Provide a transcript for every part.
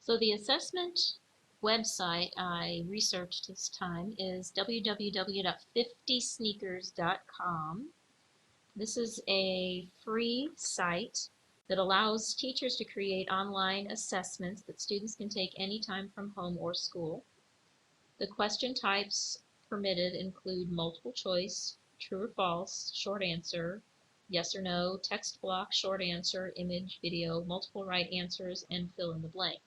So the assessment website I researched this time is www.FiftySneakers.com. This is a free site that allows teachers to create online assessments that students can take anytime from home or school. The question types permitted include multiple choice, true or false, short answer, yes or no, text block, short answer, image, video, multiple right answers, and fill in the blank.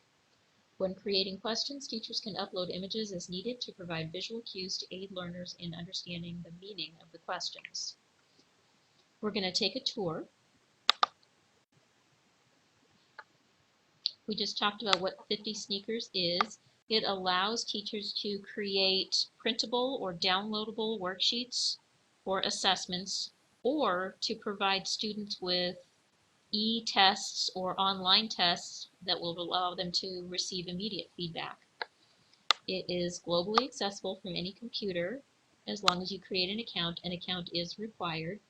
When creating questions, teachers can upload images as needed to provide visual cues to aid learners in understanding the meaning of the questions. We're going to take a tour. We just talked about what 50Sneakers is. It allows teachers to create printable or downloadable worksheets or assessments, or to provide students with e-tests or online tests that will allow them to receive immediate feedback. It is globally accessible from any computer as long as you create an account. An account is required.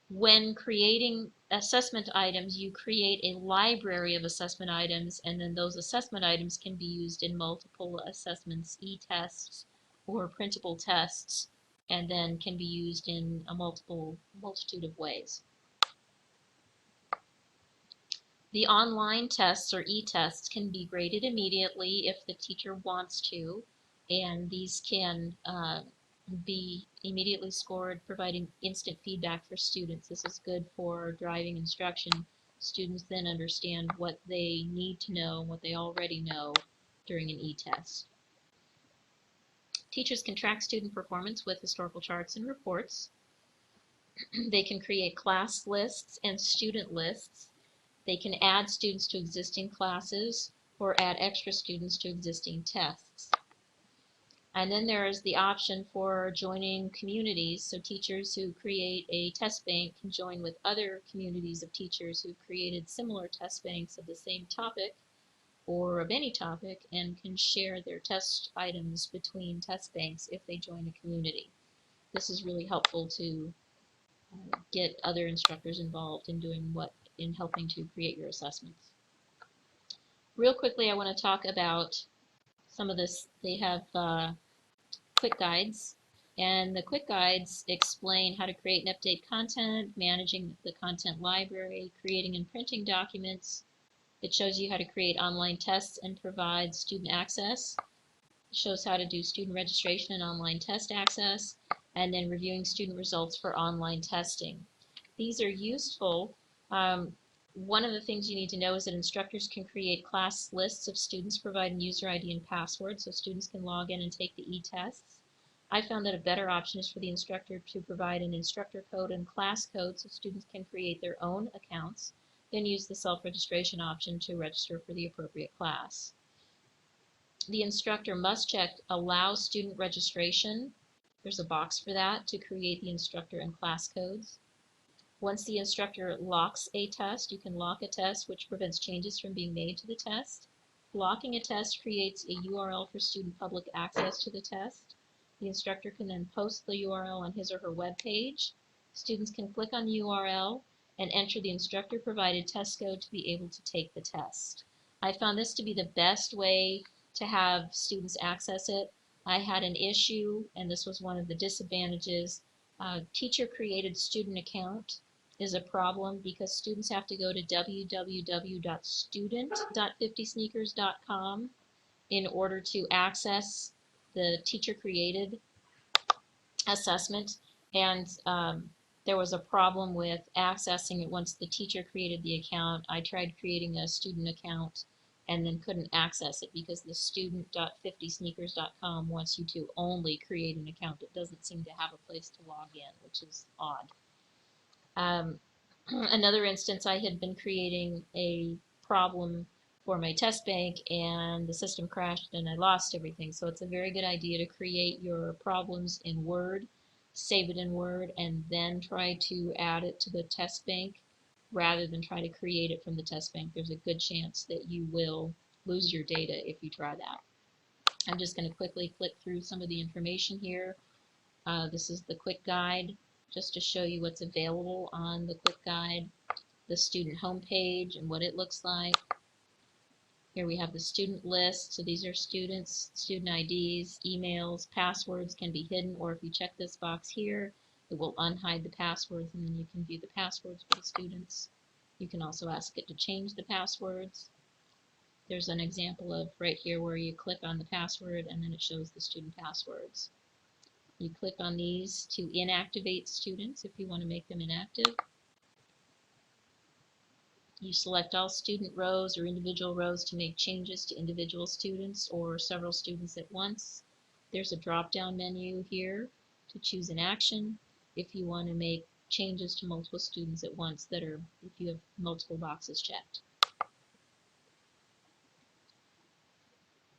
When creating assessment items, you create a library of assessment items, and then those assessment items can be used in multiple assessments, e-tests or printable tests, and then can be used in a multitude of ways. The online tests or e-tests can be graded immediately if the teacher wants to, and these can be immediately scored, providing instant feedback for students. This is good for driving instruction. Students then understand what they need to know and what they already know during an e-test. Teachers can track student performance with historical charts and reports. They can create class lists and student lists. They can add students to existing classes or add extra students to existing tests. And then there is the option for joining communities, so teachers who create a test bank can join with other communities of teachers who've created similar test banks of the same topic or of any topic, and can share their test items between test banks if they join a community. This is really helpful to get other instructors involved in helping to create your assessments. Real quickly, I want to talk about some of this. They have quick guides, and the quick guides explain how to create and update content, managing the content library, creating and printing documents. It shows you how to create online tests and provide student access. It shows how to do student registration and online test access, and then reviewing student results for online testing. These are useful. One of the things you need to know is that instructors can create class lists of students providing user ID and password so students can log in and take the e-tests. I found that a better option is for the instructor to provide an instructor code and class code so students can create their own accounts, then use the self-registration option to register for the appropriate class. The instructor must check Allow Student Registration. There's a box for that to create the instructor and class codes. Once the instructor locks a test, you can lock a test, which prevents changes from being made to the test. Locking a test creates a URL for student public access to the test. The instructor can then post the URL on his or her web page. Students can click on the URL and enter the instructor-provided test code to be able to take the test. I found this to be the best way to have students access it. I had an issue, and this was one of the disadvantages. Teacher-created student account is a problem because students have to go to www.student.50sneakers.com in order to access the teacher-created assessment, and there was a problem with accessing it once the teacher created the account. I tried creating a student account and then couldn't access it because the student.50sneakers.com wants you to only create an account. It doesn't seem to have a place to log in, which is odd. Another instance, I had been creating a problem for my test bank and the system crashed and I lost everything. So it's a very good idea to create your problems in Word, save it in Word, and then try to add it to the test bank rather than try to create it from the test bank. There's a good chance that you will lose your data if you try that. I'm just going to quickly click through some of the information here. This is the quick guide, just to show you what's available on the quick guide, the student homepage and what it looks like. Here we have the student list. So these are students, student IDs, emails, passwords can be hidden, or if you check this box here, it will unhide the passwords and then you can view the passwords for the students. You can also ask it to change the passwords. There's an example of right here where you click on the password and then it shows the student passwords. You click on these to inactivate students if you want to make them inactive. You select all student rows or individual rows to make changes to individual students or several students at once. There's a drop-down menu here to choose an action if you want to make changes to multiple students at once that are, if you have multiple boxes checked.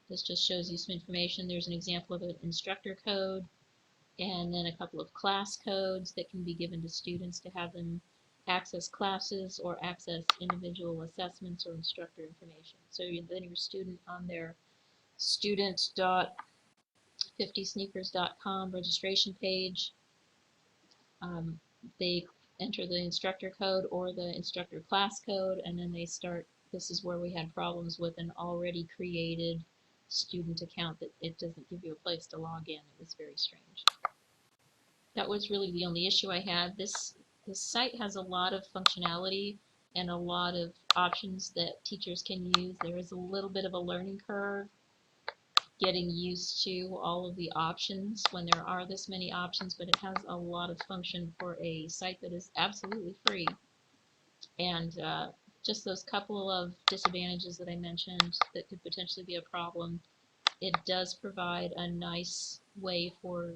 This just shows you some information. There's an example of an instructor code and then a couple of class codes that can be given to students to have them access classes or access individual assessments or instructor information. So then your student on their student.FiftySneakers.com registration page, they enter the instructor code or the instructor class code, and then they start. This is where we had problems with an already created student account that it doesn't give you a place to log in. It was very strange. That was really the only issue I had. This site has a lot of functionality and a lot of options that teachers can use. There is a little bit of a learning curve getting used to all of the options when there are this many options, but it has a lot of function for a site that is absolutely free. And just those couple of disadvantages that I mentioned that could potentially be a problem, it does provide a nice way for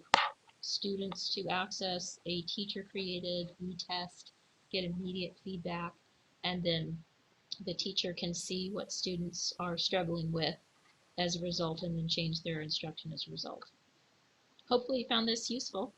students to access a teacher-created e-test, get immediate feedback, and then the teacher can see what students are struggling with as a result and then change their instruction as a result. Hopefully you found this useful.